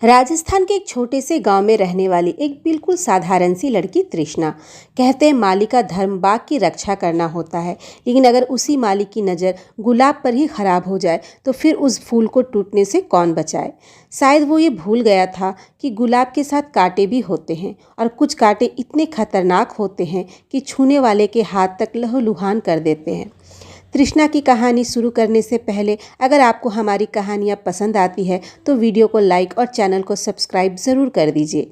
राजस्थान के एक छोटे से गांव में रहने वाली एक बिल्कुल साधारण सी लड़की तृष्णा। कहते हैं माली का धर्म बाग की रक्षा करना होता है, लेकिन अगर उसी माली की नज़र गुलाब पर ही खराब हो जाए तो फिर उस फूल को टूटने से कौन बचाए। शायद वो ये भूल गया था कि गुलाब के साथ कांटे भी होते हैं और कुछ कांटे इतने खतरनाक होते हैं कि छूने वाले के हाथ तक लहूलुहान कर देते हैं। तृष्णा की कहानी शुरू करने से पहले अगर आपको हमारी कहानियाँ पसंद आती है तो वीडियो को लाइक और चैनल को सब्सक्राइब ज़रूर कर दीजिए।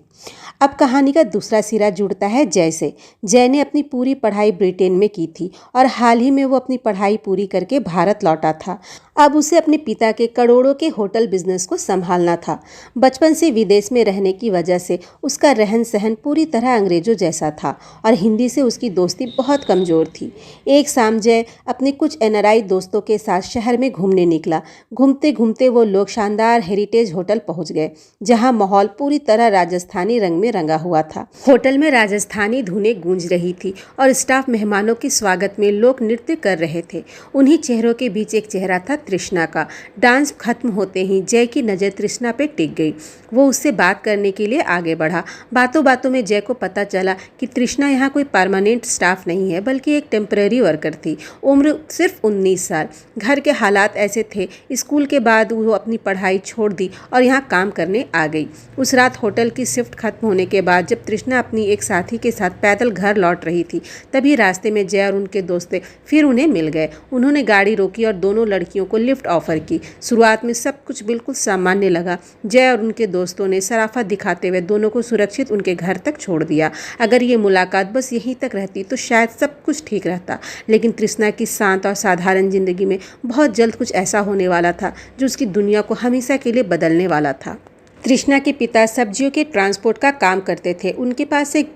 अब कहानी का दूसरा सिरा जुड़ता है जय से। जय ने अपनी पूरी पढ़ाई ब्रिटेन में की थी और हाल ही में वो अपनी पढ़ाई पूरी करके भारत लौटा था। अब उसे अपने पिता के करोड़ों के होटल बिजनेस को संभालना था। बचपन से विदेश में रहने की वजह से उसका रहन सहन पूरी तरह अंग्रेजों जैसा था और हिंदी से उसकी दोस्ती बहुत कमज़ोर थी। एक शाम जय अपने कुछ एनआरआई दोस्तों के साथ शहर में घूमने निकला। घूमते घूमते वो लोग शानदार हेरिटेज होटल पहुंच गए, जहां माहौल पूरी तरह राजस्थानी रंग में रंगा हुआ था। होटल में राजस्थानी धुनें गूंज रही थी और स्टाफ मेहमानों के स्वागत में लोक नृत्य कर रहे थे। उन्हीं चेहरों के बीच एक चेहरा था तृष्णा का। डांस खत्म होते ही जय की नज़र तृष्णा पे टिक गई। वो उससे बात करने के लिए आगे बढ़ा। बातों बातों में जय को पता चला कि तृष्णा यहाँ कोई परमानेंट स्टाफ नहीं है, बल्कि एक टेम्पररी वर्कर थी। उम्र सिर्फ 19 साल। घर के हालात ऐसे थे, स्कूल के बाद वो अपनी पढ़ाई छोड़ दी और यहाँ काम करने आ गई। उस रात होटल की शिफ्ट खत्म होने के बाद जब तृष्णा अपनी एक साथी के साथ पैदल घर लौट रही थी, तभी रास्ते में जय और उनके दोस्त फिर उन्हें मिल गए। उन्होंने गाड़ी रोकी और दोनों लड़कियों को लिफ्ट ऑफर की। शुरुआत में सब कुछ बिल्कुल सामान्य लगा। जय और उनके दोस्तों ने शराफत दिखाते हुए दोनों को सुरक्षित उनके घर तक छोड़ दिया। अगर ये मुलाकात बस यहीं तक रहती तो शायद सब कुछ ठीक रहता, लेकिन तृष्णा की शांत और साधारण जिंदगी में बहुत जल्द कुछ ऐसा होने वाला था जो उसकी दुनिया को हमेशा के लिए बदलने वाला था। तृष्णा के पिता सब्जियों के ट्रांसपोर्ट का काम करते थे। उनके पास एक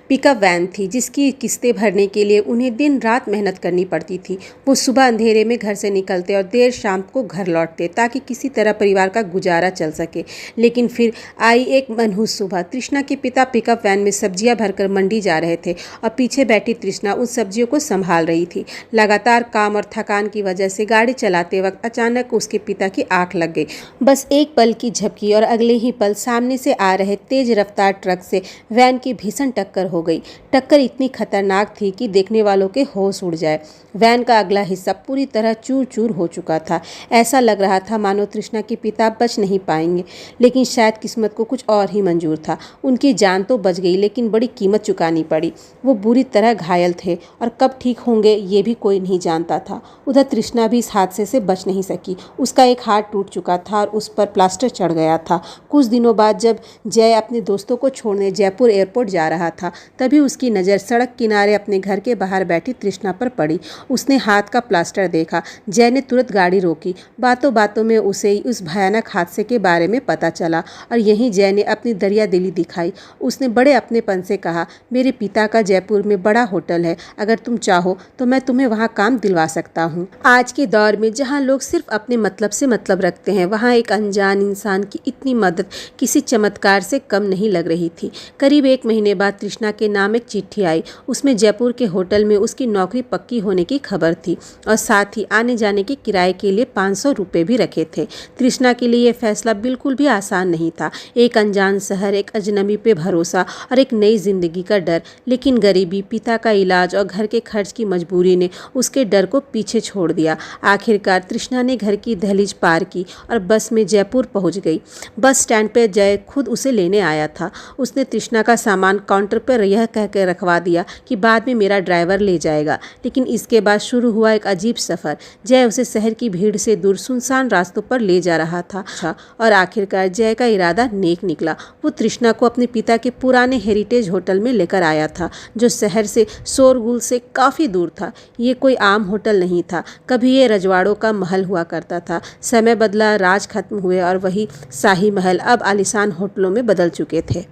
पिकअप वैन थी जिसकी किस्तें भरने के लिए उन्हें दिन रात मेहनत करनी पड़ती थी। वो सुबह अंधेरे में घर से निकलते और देर शाम को घर लौटते ताकि किसी तरह परिवार का गुजारा चल सके। लेकिन फिर आई एक मनहूस सुबह। तृष्णा के पिता पिकअप वैन में सब्जियां भरकर मंडी जा रहे थे और पीछे बैठी तृष्णा उन सब्जियों को संभाल रही थी। लगातार काम और थकान की वजह से गाड़ी चलाते वक्त अचानक उसके पिता की आंख लग गई। बस एक पल की झपकी और अगले ही पल सामने से आ रहे तेज रफ्तार ट्रक से वैन की भीषण टक्कर हो गई। टक्कर इतनी खतरनाक थी कि देखने वालों के होश उड़ जाए। वैन का अगला हिस्सा पूरी तरह चूर चूर हो चुका था। ऐसा लग रहा था मानो तृष्णा के पिता बच नहीं पाएंगे, लेकिन शायद किस्मत को कुछ और ही मंजूर था। उनकी जान तो बच गई, लेकिन बड़ी कीमत चुकानी पड़ी। वो बुरी तरह घायल थे और कब ठीक होंगे ये भी कोई नहीं जानता था। उधर तृष्णा भी इस हादसे से बच नहीं सकी। उसका एक हाथ टूट चुका था और उस पर प्लास्टर चढ़ गया था। कुछ दिनों बाद जब जय अपने दोस्तों को छोड़ने जयपुर एयरपोर्ट जा रहा था, तभी उसकी नज़र सड़क किनारे अपने घर के बाहर बैठी तृष्णा पर पड़ी। उसने हाथ का प्लास्टर देखा। जय ने तुरंत गाड़ी रोकी। बातों बातों में उसे उस भयानक हादसे के बारे में पता चला और यहीं जय ने अपनी दरिया दिली दिखाई। उसने बड़े अपनेपन से कहा, मेरे पिता का जयपुर में बड़ा होटल है, अगर तुम चाहो तो मैं तुम्हें वहाँ काम दिलवा सकता हूँ। आज के दौर में जहाँ लोग सिर्फ अपने मतलब से मतलब रखते हैं, वहाँ एक अनजान इंसान की इतनी मदद किसी चमत्कार से कम नहीं लग रही थी। करीब 1 महीने बाद तृष्णा के नाम एक चिट्ठी आई। उसमें जयपुर के होटल में उसकी नौकरी पक्की होने की खबर थी और साथ ही आने जाने के किराए के लिए 500 रुपये भी रखे थे। तृष्णा के लिए यह फैसला बिल्कुल भी आसान नहीं था। एक अनजान शहर, एक अजनबी पे भरोसा और एक नई जिंदगी का डर। लेकिन गरीबी, पिता का इलाज और घर के खर्च की मजबूरी ने उसके डर को पीछे छोड़ दिया। आखिरकार तृष्णा ने घर की दहलीज पार की और बस में जयपुर पहुंच गई। बस स्टैंड पे जय खुद उसे लेने आया था। उसने तृष्णा का सामान काउंटर पर यह कहकर रखवा दिया कि बाद में मेरा ड्राइवर ले जाएगा। लेकिन इसके बाद शुरू हुआ एक अजीब सफ़र। जय उसे शहर की भीड़ से दूर सुनसान रास्तों पर ले जा रहा था और आखिरकार जय का इरादा नेक निकला। वो तृष्णा को अपने पिता के पुराने हेरिटेज होटल में लेकर आया था, जो शहर से शोरगुल से काफ़ी दूर था। ये कोई आम होटल नहीं था। कभी ये रजवाड़ों का महल हुआ करता था। समय बदला, राज खत्म हुए और वही शाही महल अब आलीशान होटलों में बदल चुके थे।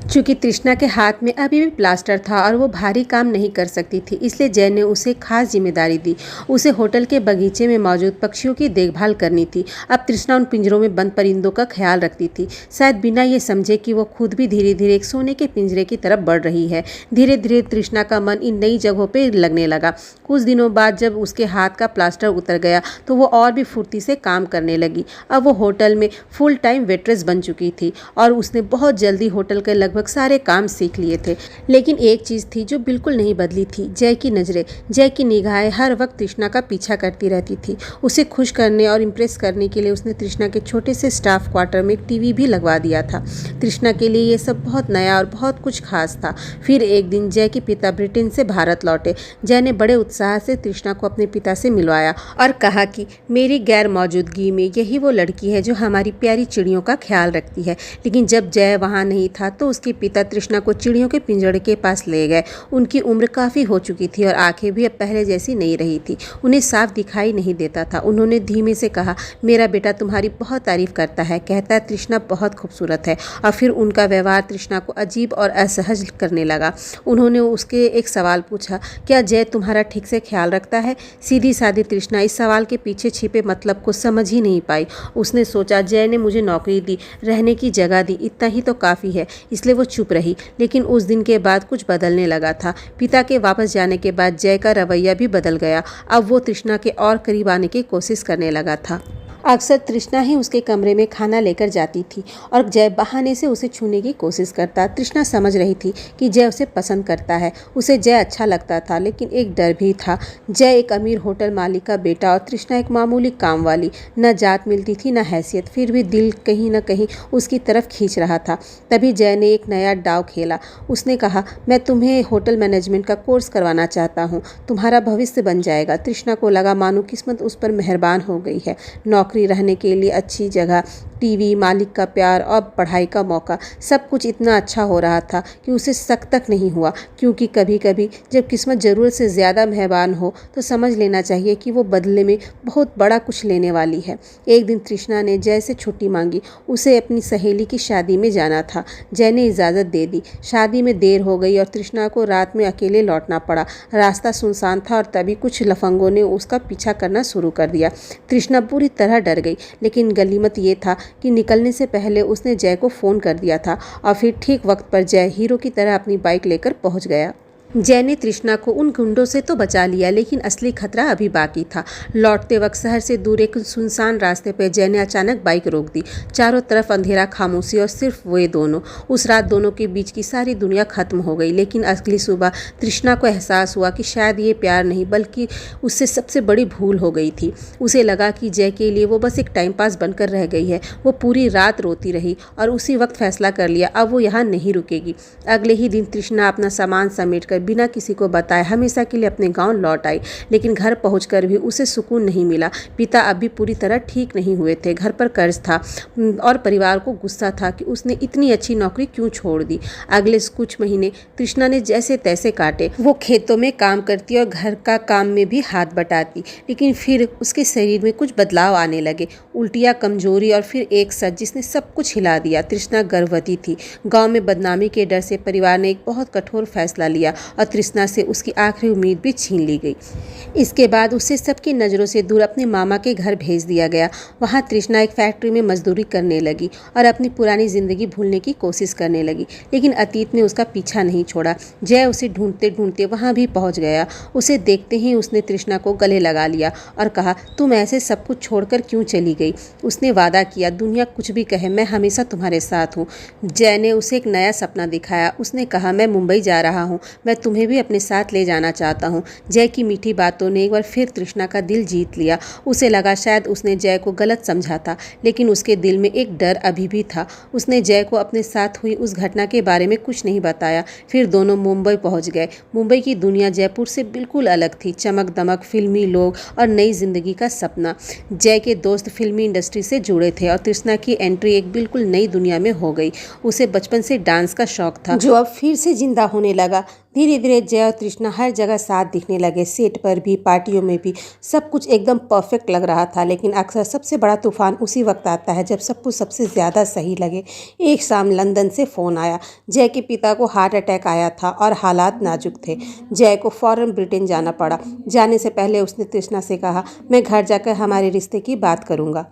चूंकि तृष्णा के हाथ में अभी भी प्लास्टर था और वो भारी काम नहीं कर सकती थी, इसलिए जय ने उसे खास जिम्मेदारी दी। उसे होटल के बगीचे में मौजूद पक्षियों की देखभाल करनी थी। अब तृष्णा उन पिंजरों में बंद परिंदों का ख्याल रखती थी, शायद बिना ये समझे कि वो खुद भी धीरे धीरे एक सोने के पिंजरे की तरफ बढ़ रही है। धीरे धीरे तृष्णा का मन इन नई जगहों पर लगने लगा। कुछ दिनों बाद जब उसके हाथ का प्लास्टर उतर गया तो वो और भी फुर्ती से काम करने लगी। अब वो होटल में फुल टाइम वेट्रेस बन चुकी थी और उसने बहुत जल्दी होटल के लगभग सारे काम सीख लिए थे। लेकिन एक चीज़ थी जो बिल्कुल नहीं बदली थी, जय की नज़रें। जय की निगाहें हर वक्त तृष्णा का पीछा करती रहती थी। उसे खुश करने और इम्प्रेस करने के लिए उसने तृष्णा के छोटे से स्टाफ क्वार्टर में एक टीवी भी लगवा दिया था। तृष्णा के लिए ये सब बहुत नया और बहुत कुछ खास था। फिर एक दिन जय के पिता ब्रिटेन से भारत लौटे। जय ने बड़े उत्साह से तृष्णा को अपने पिता से मिलवाया और कहा कि मेरी गैर मौजूदगी में यही वो लड़की है जो हमारी प्यारी चिड़ियों का ख्याल रखती है। लेकिन जब जय वहाँ नहीं था तो उसके पिता तृष्णा को चिड़ियों के पिंजड़े के पास ले गए। उनकी उम्र काफ़ी हो चुकी थी और आंखें भी अब पहले जैसी नहीं रही थी। उन्हें साफ दिखाई नहीं देता था। उन्होंने धीमे से कहा, मेरा बेटा तुम्हारी बहुत तारीफ करता है, कहता है तृष्णा बहुत खूबसूरत है। और फिर उनका व्यवहार तृष्णा को अजीब और असहज करने लगा। उन्होंने उसके एक सवाल पूछा, क्या जय तुम्हारा ठीक से ख्याल रखता है? सीधी सादी तृष्णा इस सवाल के पीछे छिपे मतलब को समझ ही नहीं पाई। उसने सोचा, जय ने मुझे नौकरी दी, रहने की जगह दी, इतना ही तो काफ़ी है, इसलिए वो चुप रही। लेकिन उस दिन के बाद कुछ बदलने लगा था। पिता के वापस जाने के बाद जय का रवैया भी बदल गया। अब वो तृष्णा के और करीब आने की कोशिश करने लगा था। अक्सर तृष्णा ही उसके कमरे में खाना लेकर जाती थी और जय बहाने से उसे छूने की कोशिश करता। तृष्णा समझ रही थी कि जय उसे पसंद करता है, उसे जय अच्छा लगता था, लेकिन एक डर भी था। जय एक अमीर होटल मालिक का बेटा और तृष्णा एक मामूली काम वाली। न जात मिलती थी न हैसियत, फिर भी दिल कहीं न कहीं उसकी तरफ खींच रहा था। तभी जय ने एक नया दांव खेला। उसने कहा, मैं तुम्हें होटल मैनेजमेंट का कोर्स करवाना चाहता हूँ, तुम्हारा भविष्य बन जाएगा। तृष्णा को लगा मानो किस्मत उस पर मेहरबान हो गई है। नौकरी, रहने के लिए अच्छी जगह, टीवी, मालिक का प्यार और पढ़ाई का मौका, सब कुछ इतना अच्छा हो रहा था कि उसे शक तक नहीं हुआ। क्योंकि कभी कभी जब किस्मत ज़रूरत से ज़्यादा मेहरबान हो तो समझ लेना चाहिए कि वो बदले में बहुत बड़ा कुछ लेने वाली है। एक दिन तृष्णा ने जय से छुट्टी मांगी। उसे अपनी सहेली की शादी में जाना था। जय ने इजाज़त दे दी। शादी में देर हो गई और तृष्णा को रात में अकेले लौटना पड़ा। रास्ता सुनसान था और तभी कुछ लफंगों ने उसका पीछा करना शुरू कर दिया। तृष्णा पूरी तरह डर गई, लेकिन गनीमत ये था कि निकलने से पहले उसने जय को फ़ोन कर दिया था और फिर ठीक वक्त पर जय हीरो की तरह अपनी बाइक लेकर पहुंच गया। जय ने तृष्णा को उन गुंडों से तो बचा लिया, लेकिन असली खतरा अभी बाकी था। लौटते वक्त शहर से दूर एक सुनसान रास्ते पर जय ने अचानक बाइक रोक दी। चारों तरफ अंधेरा, खामोशी और सिर्फ वे दोनों। उस रात दोनों के बीच की सारी दुनिया खत्म हो गई। लेकिन अगली सुबह तृष्णा को एहसास हुआ कि शायद ये प्यार नहीं बल्कि उससे सबसे बड़ी भूल हो गई थी। उसे लगा कि जय के लिए वो बस एक टाइम पास बनकर रह गई है। वो पूरी रात रोती रही और उसी वक्त फैसला कर लिया, अब वो यहाँ नहीं रुकेगी। अगले ही दिन तृष्णा अपना सामान समेट बिना किसी को बताए हमेशा के लिए अपने गांव लौट आई। लेकिन घर पहुंचकर भी उसे सुकून नहीं मिला। पिता अभी पूरी तरह ठीक नहीं हुए थे, घर पर कर्ज था और परिवार को गुस्सा था कि उसने इतनी अच्छी नौकरी क्यों छोड़ दी। अगले कुछ महीने तृष्णा ने जैसे तैसे काटे। वो खेतों में काम करती और घर का काम में भी हाथ बटाती, लेकिन फिर उसके शरीर में कुछ बदलाव आने लगे। उल्टियाँ, कमजोरी और फिर एक सच जिसने सब कुछ हिला दिया। तृष्णा गर्भवती थी। गाँव में बदनामी के डर से परिवार ने एक बहुत कठोर फैसला लिया और तृष्णा से उसकी आखिरी उम्मीद भी छीन ली गई। इसके बाद उसे सबकी नज़रों से दूर अपने मामा के घर भेज दिया गया। वहाँ तृष्णा एक फैक्ट्री में मजदूरी करने लगी और अपनी पुरानी ज़िंदगी भूलने की कोशिश करने लगी। लेकिन अतीत ने उसका पीछा नहीं छोड़ा। जय उसे ढूंढते ढूंढते वहाँ भी पहुँच गया। उसे देखते ही उसने तृष्णा को गले लगा लिया और कहा, तुम ऐसे सब कुछ छोड़कर क्यों चली गई? उसने वादा किया, दुनिया कुछ भी कहे, मैं हमेशा तुम्हारे साथ हूँ। जय ने उसे एक नया सपना दिखाया। उसने कहा, मैं मुंबई जा रहा हूँ, मैं तुम्हें भी अपने साथ ले जाना चाहता हूँ। जय की मीठी बातों ने एक बार फिर तृष्णा का दिल जीत लिया। उसे लगा शायद उसने जय को गलत समझा था, लेकिन उसके दिल में एक डर अभी भी था। उसने जय को अपने साथ हुई उस घटना के बारे में कुछ नहीं बताया। फिर दोनों मुंबई पहुँच गए। मुंबई की दुनिया जयपुर से बिल्कुल अलग थी। चमक दमक, फिल्मी लोग और नई जिंदगी का सपना। जय के दोस्त फिल्मी इंडस्ट्री से जुड़े थे और तृष्णा की एंट्री एक बिल्कुल नई दुनिया में हो गई। उसे बचपन से डांस का शौक था, जो अब फिर से जिंदा होने लगा। धीरे धीरे जय और तृष्णा हर जगह साथ दिखने लगे, सेट पर भी, पार्टियों में भी। सब कुछ एकदम परफेक्ट लग रहा था। लेकिन अक्सर सबसे बड़ा तूफान उसी वक्त आता है जब सब कुछ सबसे ज़्यादा सही लगे। एक शाम लंदन से फ़ोन आया। जय के पिता को हार्ट अटैक आया था और हालात नाजुक थे। जय को फ़ौरन ब्रिटेन जाना पड़ा। जाने से पहले उसने तृष्णा से कहा, मैं घर जाकर हमारे रिश्ते की बात करूँगा।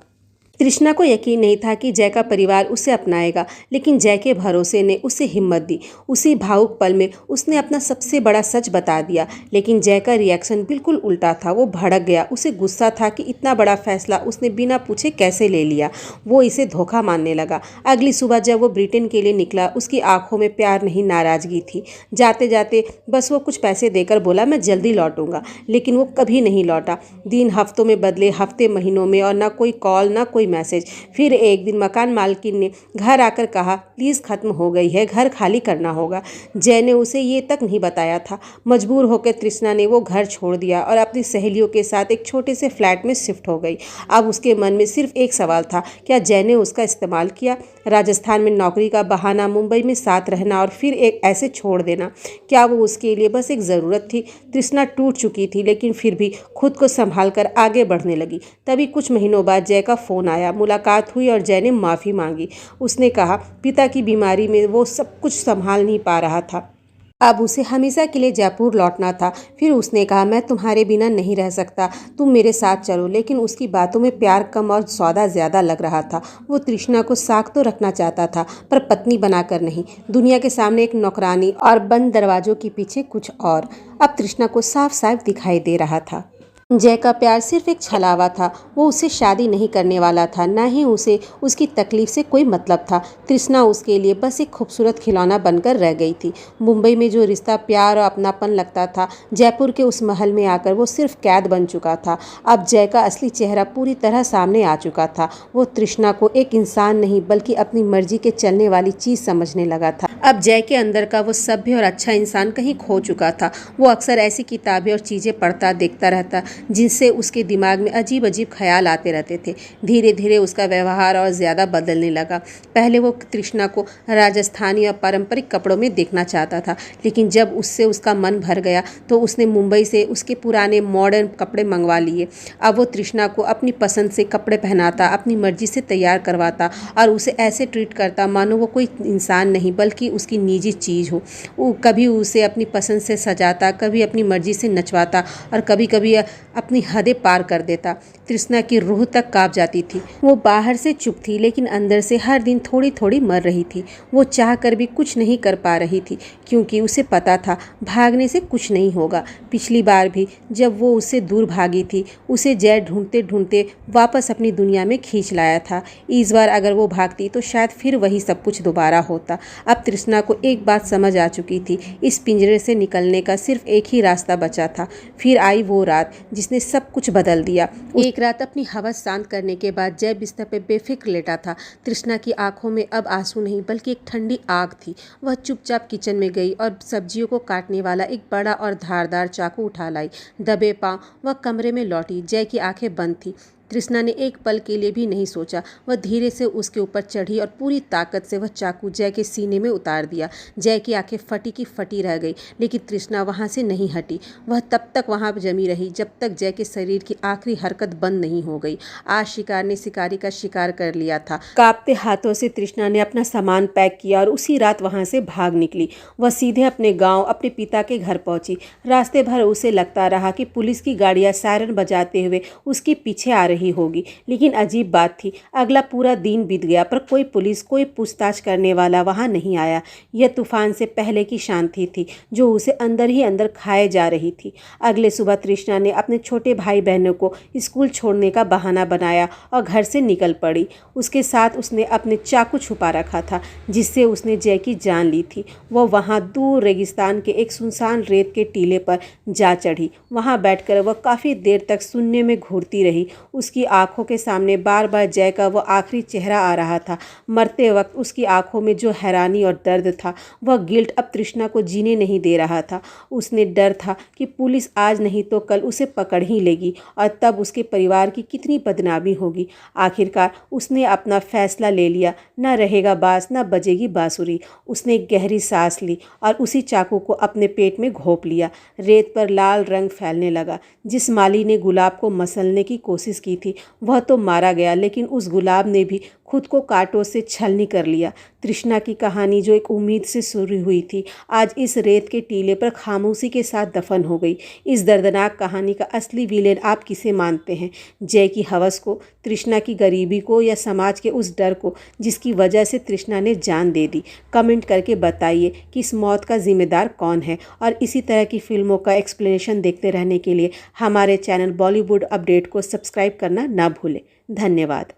तृष्णा को यकीन नहीं था कि जय का परिवार उसे अपनाएगा, लेकिन जय के भरोसे ने उसे हिम्मत दी। उसी भावुक पल में उसने अपना सबसे बड़ा सच बता दिया। लेकिन जय का रिएक्शन बिल्कुल उल्टा था। वो भड़क गया। उसे गुस्सा था कि इतना बड़ा फैसला उसने बिना पूछे कैसे ले लिया। वो इसे धोखा मानने लगा। अगली सुबह जब वो ब्रिटेन के लिए निकला, उसकी आंखों में प्यार नहीं, नाराज़गी थी। जाते जाते बस वो कुछ पैसे देकर बोला, मैं जल्दी लौटूंगा। लेकिन वो कभी नहीं लौटा। दिन हफ्तों में बदले, हफ्ते महीनों में, और ना कोई कॉल, ना कोई मैसेज। फिर एक दिन मकान मालकिन ने घर आकर कहा, प्लीज़ ख़त्म हो गई है, घर खाली करना होगा। जय ने उसे ये तक नहीं बताया था। मजबूर होकर तृष्णा ने वो घर छोड़ दिया और अपनी सहेलियों के साथ एक छोटे से फ्लैट में शिफ्ट हो गई। अब उसके मन में सिर्फ एक सवाल था, क्या जय ने उसका इस्तेमाल किया? राजस्थान में नौकरी का बहाना, मुंबई में साथ रहना और फिर एक ऐसे छोड़ देना, क्या वो उसके लिए बस एक ज़रूरत थी? तृष्णा टूट चुकी थी, लेकिन फिर भी खुद को संभाल कर आगे बढ़ने लगी। तभी कुछ महीनों बाद जय का फ़ोन आया। मुलाकात हुई और जय ने माफ़ी मांगी। उसने कहा, पिता की बीमारी में वो सब कुछ संभाल नहीं पा रहा था। अब उसे हमेशा के लिए जयपुर लौटना था। फिर उसने कहा, मैं तुम्हारे बिना नहीं रह सकता, तुम मेरे साथ चलो। लेकिन उसकी बातों में प्यार कम और सौदा ज़्यादा लग रहा था। वो तृष्णा को साथ तो रखना चाहता था, पर पत्नी बनाकर नहीं। दुनिया के सामने एक नौकरानी और बंद दरवाजों के पीछे कुछ और। अब तृष्णा को साफ साफ दिखाई दे रहा था। जय का प्यार सिर्फ एक छलावा था। वो उससे शादी नहीं करने वाला था, ना ही उसे उसकी तकलीफ से कोई मतलब था। तृष्णा उसके लिए बस एक खूबसूरत खिलौना बनकर रह गई थी। मुंबई में जो रिश्ता प्यार और अपनापन लगता था, जयपुर के उस महल में आकर वो सिर्फ कैद बन चुका था। अब जय का असली चेहरा पूरी तरह सामने आ चुका था। वो तृष्णा को एक इंसान नहीं, बल्कि अपनी मर्जी के चलने वाली चीज़ समझने लगा था। अब जय के अंदर का वो सभ्य और अच्छा इंसान कहीं खो चुका था। वो अक्सर ऐसी किताबें और चीज़ें पढ़ता, देखता रहता, जिनसे उसके दिमाग में अजीब अजीब ख्याल आते रहते थे। धीरे धीरे उसका व्यवहार और ज़्यादा बदलने लगा। पहले वो तृष्णा को राजस्थानी और पारंपरिक कपड़ों में देखना चाहता था, लेकिन जब उससे उसका मन भर गया तो उसने मुंबई से उसके पुराने मॉडर्न कपड़े मंगवा लिए। अब वो तृष्णा को अपनी पसंद से कपड़े पहनाता, अपनी मर्जी से तैयार करवाता और उसे ऐसे ट्रीट करता मानो वो कोई इंसान नहीं, बल्कि उसकी निजी चीज़ हो। वो कभी उसे अपनी पसंद से सजाता, कभी अपनी मर्जी से नचवाता और कभी कभी अपनी हदें पार कर देता। तृष्णा की रूह तक कांप जाती थी। वो बाहर से चुप थी, लेकिन अंदर से हर दिन थोड़ी थोड़ी मर रही थी। वो चाह कर भी कुछ नहीं कर पा रही थी, क्योंकि उसे पता था भागने से कुछ नहीं होगा। पिछली बार भी जब वो उससे दूर भागी थी, उसे जय ढूंढते ढूंढते वापस अपनी दुनिया में खींच लाया था। इस बार अगर वो भागती तो शायद फिर वही सब कुछ दोबारा होता। अब तृष्णा को एक बात समझ आ चुकी थी, इस पिंजरे से निकलने का सिर्फ एक ही रास्ता बचा था। फिर आई वो रात जिसने सब कुछ बदल दिया। एक रात अपनी हवस शांत करने के बाद जय बिस्तर पे बेफिक्र लेटा था। तृष्णा की आंखों में अब आंसू नहीं, बल्कि एक ठंडी आग थी। वह चुपचाप किचन में गई और सब्जियों को काटने वाला एक बड़ा और धारदार चाकू उठा लाई। दबे पांव वह कमरे में लौटी। जय की आंखें बंद थी। तृष्णा ने एक पल के लिए भी नहीं सोचा। वह धीरे से उसके ऊपर चढ़ी और पूरी ताकत से वह चाकू जय के सीने में उतार दिया। जय की आंखें फटी की फटी रह गई, लेकिन तृष्णा वहां से नहीं हटी। वह तब तक वहां जमी रही जब तक जय के शरीर की आखिरी हरकत बंद नहीं हो गई। आज शिकार ने शिकारी का शिकार कर लिया था। कांपते हाथों से तृष्णा ने अपना सामान पैक किया और उसी रात वहां से भाग निकली। वह सीधे अपने गाँव, अपने पिता के घर पहुंची। रास्ते भर उसे लगता रहा कि पुलिस की गाड़ियां सायरन बजाते हुए उसके पीछे आ रही होगी। लेकिन अजीब बात थी, अगला पूरा दिन बीत गया पर कोई पुलिस, कोई पूछताछ करने वाला वहां नहीं आया। यह तूफान से पहले की शांति थी जो उसे अंदर ही अंदर खाए जा रही थी। अगले सुबह तृष्णा ने अपने छोटे भाई बहनों को स्कूल छोड़ने का बहाना बनाया और घर से निकल पड़ी। उसके साथ उसने अपने चाकू छुपा रखा था, जिससे उसने जय की जान ली थी। वह वहां दूर रेगिस्तान के एक सुनसान रेत के टीले पर जा चढ़ी। वहां बैठकर वह काफ़ी देर तक शून्य में घूरती रही। उसकी आंखों के सामने बार बार जय का वो आखिरी चेहरा आ रहा था। मरते वक्त उसकी आंखों में जो हैरानी और दर्द था, वह गिल्ट अब तृष्णा को जीने नहीं दे रहा था। उसने डर था कि पुलिस आज नहीं तो कल उसे पकड़ ही लेगी और तब उसके परिवार की कितनी बदनामी होगी। आखिरकार उसने अपना फैसला ले लिया, न रहेगा बांस न बजेगी बांसुरी। उसने एक गहरी सांस ली और उसी चाकू को अपने पेट में घोंप लिया। रेत पर लाल रंग फैलने लगा। जिस माली ने गुलाब को मसलने की कोशिश की थी वह तो मारा गया, लेकिन उस गुलाब ने भी खुद को कांटों से छलनी कर लिया। तृष्णा की कहानी जो एक उम्मीद से शुरू हुई थी, आज इस रेत के टीले पर खामोशी के साथ दफन हो गई। इस दर्दनाक कहानी का असली विलेन आप किसे मानते हैं? जय की हवस को, तृष्णा की गरीबी को, या समाज के उस डर को जिसकी वजह से तृष्णा ने जान दे दी? कमेंट करके बताइए कि इस मौत का जिम्मेदार कौन है। और इसी तरह की फिल्मों का एक्सप्लेनेशन देखते रहने के लिए हमारे चैनल बॉलीवुड अपडेट को सब्सक्राइब करना ना भूलें। धन्यवाद।